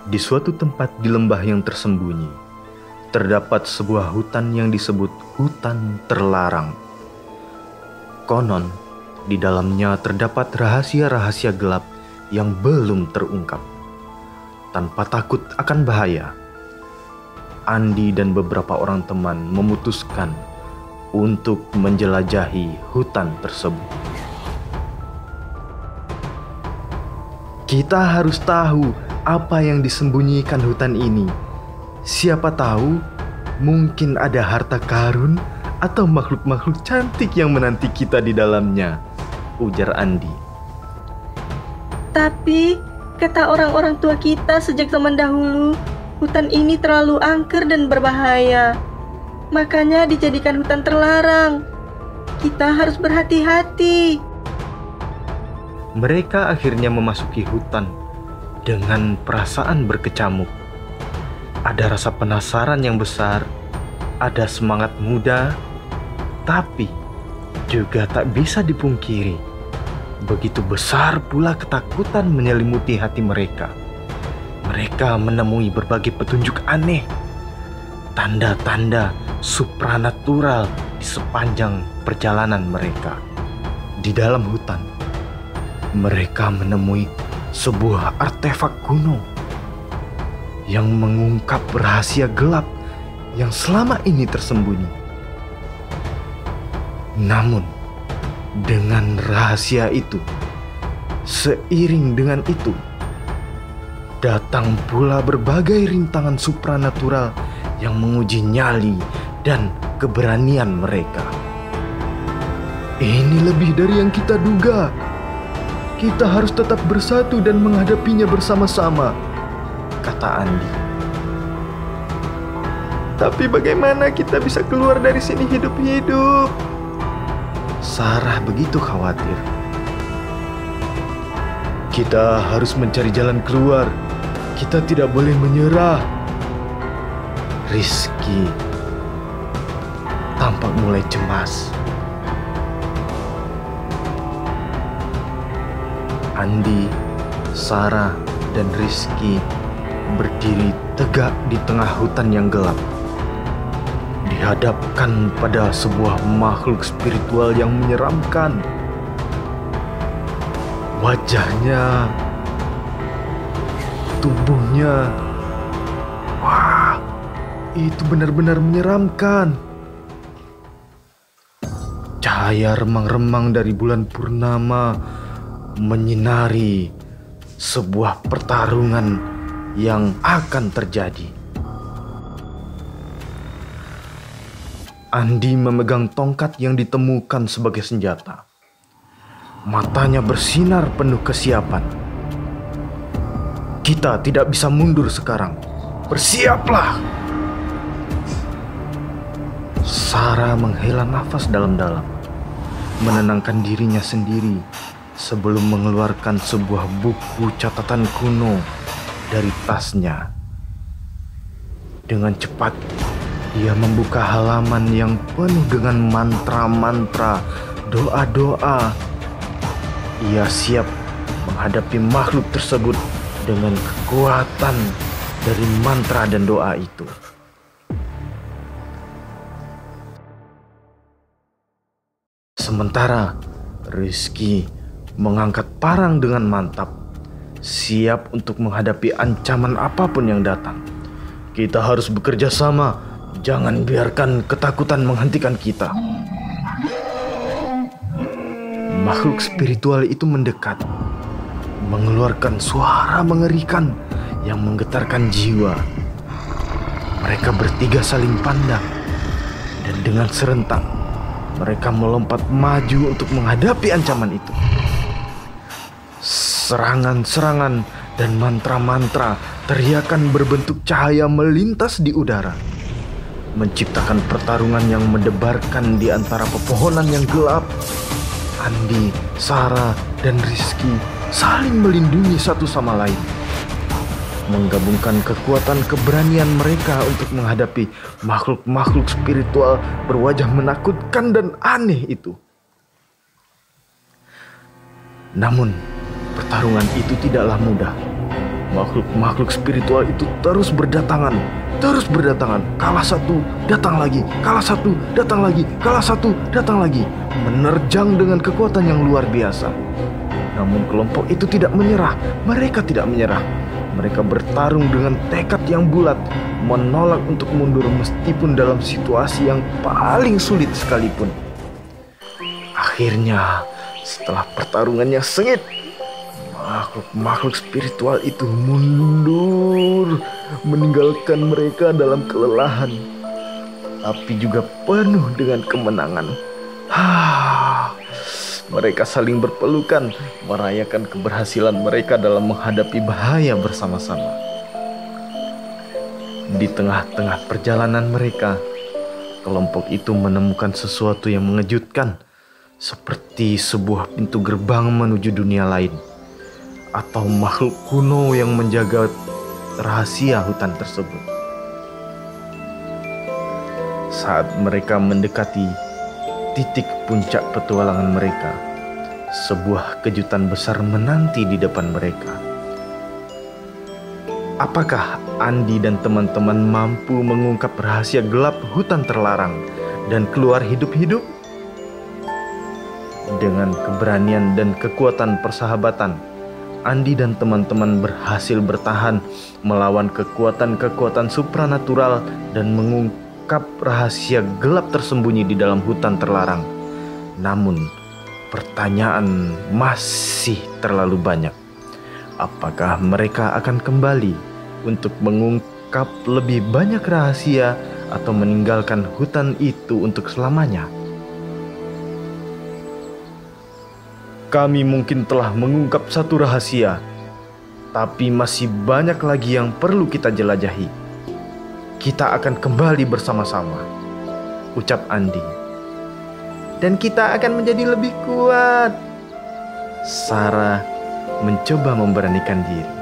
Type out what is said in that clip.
Di suatu tempat di lembah yang tersembunyi, terdapat sebuah hutan yang disebut hutan terlarang. Konon, di dalamnya terdapat rahasia-rahasia gelap yang belum terungkap. Tanpa takut akan bahaya, Andi dan beberapa orang teman memutuskan untuk menjelajahi hutan tersebut. Kita harus tahu apa yang disembunyikan hutan ini. Siapa tahu, mungkin ada harta karun atau makhluk-makhluk cantik yang menanti kita di dalamnya, ujar Andi. Tapi, kata orang-orang tua kita sejak zaman dahulu, hutan ini terlalu angker dan berbahaya. Makanya dijadikan hutan terlarang. Kita harus berhati-hati. Mereka akhirnya memasuki hutan dengan perasaan berkecamuk. Ada rasa penasaran yang besar, ada semangat muda, tapi juga tak bisa dipungkiri, begitu besar pula ketakutan menyelimuti hati mereka. Mereka menemui berbagai petunjuk aneh, tanda-tanda supranatural di sepanjang perjalanan mereka. Di dalam hutan, mereka menemui sebuah artefak kuno yang mengungkap rahasia gelap yang selama ini tersembunyi. Namun, dengan rahasia itu, seiring dengan itu, datang pula berbagai rintangan supranatural yang menguji nyali dan keberanian mereka. Ini lebih dari yang kita duga. Kita harus tetap bersatu dan menghadapinya bersama-sama, kata Andi. Tapi bagaimana kita bisa keluar dari sini hidup-hidup? Sarah begitu khawatir. Kita harus mencari jalan keluar. Kita tidak boleh menyerah. Rizky tampak mulai cemas. Andi, Sarah, dan Rizky berdiri tegak di tengah hutan yang gelap, dihadapkan pada sebuah makhluk spiritual yang menyeramkan. Wajahnya, tubuhnya, wah, itu benar-benar menyeramkan. Cahaya remang-remang dari bulan purnama menyinari sebuah pertarungan yang akan terjadi. Andi memegang tongkat yang ditemukan sebagai senjata. Matanya bersinar penuh kesiapan. Kita tidak bisa mundur sekarang. Bersiaplah! Sarah menghela nafas dalam-dalam, menenangkan dirinya sendiri sebelum mengeluarkan sebuah buku catatan kuno dari tasnya. Dengan cepat, dia membuka halaman yang penuh dengan mantra-mantra, doa-doa. Ia siap menghadapi makhluk tersebut dengan kekuatan dari mantra dan doa itu. Sementara Rizky mengangkat parang dengan mantap, siap untuk menghadapi ancaman apapun yang datang. Kita harus bekerja sama, jangan biarkan ketakutan menghentikan kita. Makhluk spiritual itu mendekat, mengeluarkan suara mengerikan yang menggetarkan jiwa. Mereka bertiga saling pandang, dan dengan serentak mereka melompat maju untuk menghadapi ancaman itu. Serangan-serangan dan mantra-mantra, teriakan berbentuk cahaya melintas di udara, menciptakan pertarungan yang mendebarkan di antara pepohonan yang gelap. Andi, Sarah, dan Rizky saling melindungi satu sama lain, menggabungkan kekuatan keberanian mereka untuk menghadapi makhluk-makhluk spiritual berwajah menakutkan dan aneh itu. Namun, pertarungan itu tidaklah mudah. Makhluk-makhluk spiritual itu terus berdatangan. Kalah satu, datang lagi. Kalah satu, datang lagi. Kalah satu, datang lagi. Menerjang dengan kekuatan yang luar biasa. Namun kelompok itu tidak menyerah. Mereka tidak menyerah. Mereka bertarung dengan tekad yang bulat, menolak untuk mundur meskipun dalam situasi yang paling sulit sekalipun. Akhirnya, setelah pertarungannya sengit, makhluk-makhluk spiritual itu mundur, meninggalkan mereka dalam kelelahan, tapi juga penuh dengan kemenangan. Mereka saling berpelukan, merayakan keberhasilan mereka dalam menghadapi bahaya bersama-sama. Di tengah-tengah perjalanan mereka, kelompok itu menemukan sesuatu yang mengejutkan, seperti sebuah pintu gerbang menuju dunia lain, atau makhluk kuno yang menjaga rahasia hutan tersebut. Saat mereka mendekati titik puncak petualangan mereka, sebuah kejutan besar menanti di depan mereka. Apakah Andi dan teman-teman mampu mengungkap rahasia gelap hutan terlarang dan keluar hidup-hidup? Dengan keberanian dan kekuatan persahabatan, Andi dan teman-teman berhasil bertahan melawan kekuatan-kekuatan supranatural dan mengungkap rahasia gelap tersembunyi di dalam hutan terlarang. Namun, pertanyaan masih terlalu banyak. Apakah mereka akan kembali untuk mengungkap lebih banyak rahasia atau meninggalkan hutan itu untuk selamanya? Kami mungkin telah mengungkap satu rahasia, tapi masih banyak lagi yang perlu kita jelajahi. Kita akan kembali bersama-sama, ucap Andi. Dan kita akan menjadi lebih kuat. Sarah mencoba memberanikan diri.